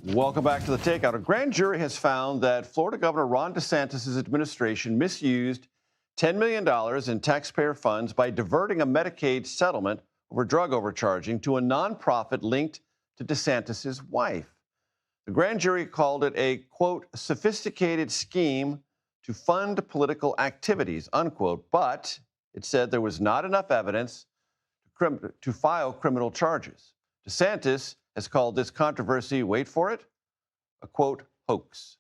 Welcome back to The Takeout. A grand jury has found that Florida Governor Ron DeSantis' administration misused $10 million in taxpayer funds by diverting a Medicaid settlement over drug overcharging to a nonprofit linked to DeSantis' wife. The grand jury called it a, quote, sophisticated scheme to fund political activities, unquote, but it said there was not enough evidence to file criminal charges. DeSantis has called this controversy, wait for it, a, quote, hoax.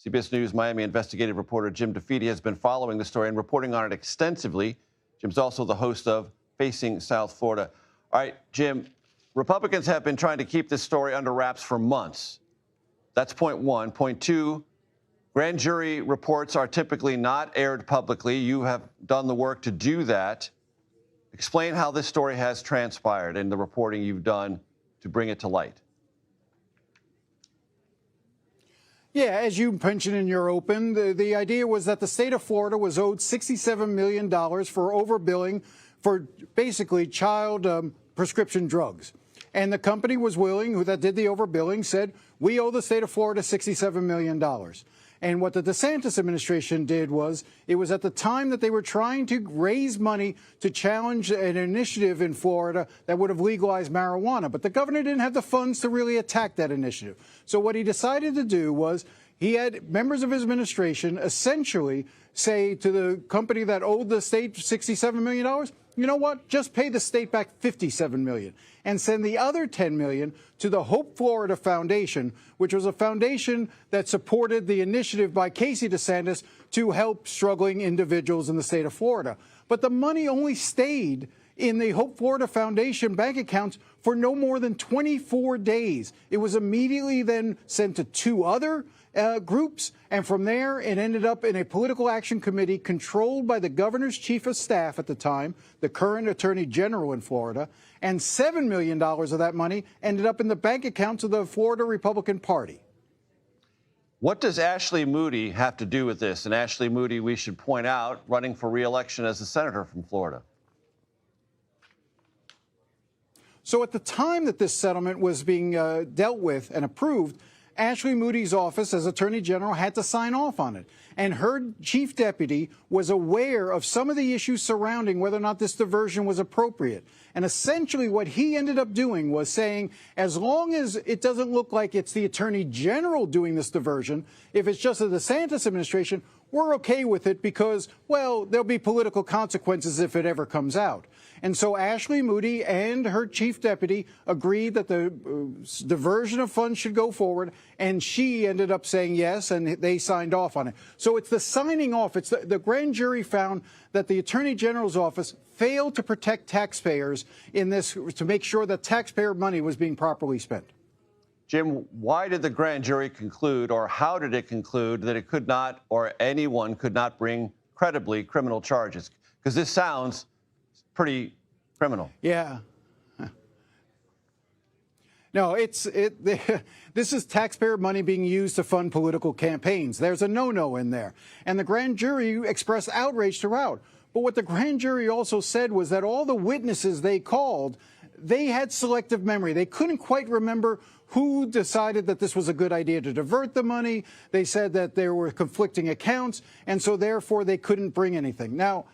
CBS News Miami investigative reporter Jim DeFede has been following the story and reporting on it extensively. Jim's also the host of Facing South Florida. All right, Jim, Republicans have been trying to keep this story under wraps for months. That's point one. Point two, grand jury reports are typically not aired publicly. You have done the work to do that. Explain how this story has transpired and the reporting you've done to bring it to light. Yeah, as you mentioned in your open, the idea was that the state of Florida was owed $67 million for overbilling for basically child prescription drugs. And the company was willing, that did the overbilling, said, we owe the state of Florida $67 million. And what the DeSantis administration did was, it was at the time that they were trying to raise money to challenge an initiative in Florida that would have legalized marijuana. But the governor didn't have the funds to really attack that initiative. So what he decided to do was, he had members of his administration essentially say to the company that owed the state $67 million, you know what, just pay the state back $57 million and send the other $10 million to the Hope Florida Foundation, which was a foundation that supported the initiative by Casey DeSantis to help struggling individuals in the state of Florida. But the money only stayed in the Hope Florida Foundation bank accounts for no more than 24 days. It was immediately then sent to two other groups, and from there it ended up in a political action committee controlled by the governor's chief of staff at the time, the current attorney general in Florida, and $7 million of that money ended up in the bank accounts of the Florida Republican Party. What does Ashley Moody have to do with this? And Ashley Moody, we should point out, running for re-election as a senator from Florida. So at the time that this settlement was being dealt with and approved, Ashley Moody's office as Attorney General had to sign off on it. And her chief deputy was aware of some of the issues surrounding whether or not this diversion was appropriate. And essentially what he ended up doing was saying, as long as it doesn't look like it's the Attorney General doing this diversion, if it's just the DeSantis administration, we're okay with it because, well, there'll be political consequences if it ever comes out. And so Ashley Moody and her chief deputy agreed that the diversion of funds should go forward, and she ended up saying yes, and they signed off on it. So it's the signing off. It's the grand jury found that the Attorney General's office failed to protect taxpayers in this, to make sure that taxpayer money was being properly spent. Jim, why did the grand jury conclude, or how did it conclude, that it could not, or anyone could not bring credibly criminal charges? Because this sounds pretty criminal. Yeah. No, this is taxpayer money being used to fund political campaigns. There's a no-no in there. And the grand jury expressed outrage throughout. But what the grand jury also said was that all the witnesses they called, they had selective memory. They couldn't quite remember who decided that this was a good idea to divert the money. They said that there were conflicting accounts, and so therefore they couldn't bring anything. Now,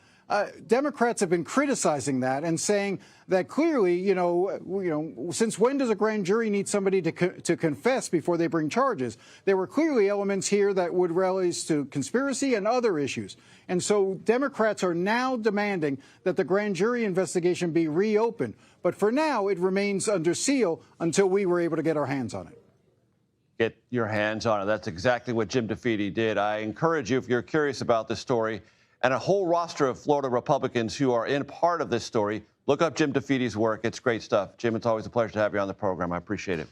Democrats have been criticizing that and saying that clearly, since when does a grand jury need somebody to confess before they bring charges? There were clearly elements here that would relate to conspiracy and other issues. And so Democrats are now demanding that the grand jury investigation be reopened. But for now, it remains under seal until we were able to get our hands on it. Get your hands on it. That's exactly what Jim DeFede did. I encourage you, if you're curious about this story, and a whole roster of Florida Republicans who are in part of this story, look up Jim DeFede's work. It's great stuff. Jim, it's always a pleasure to have you on the program. I appreciate it.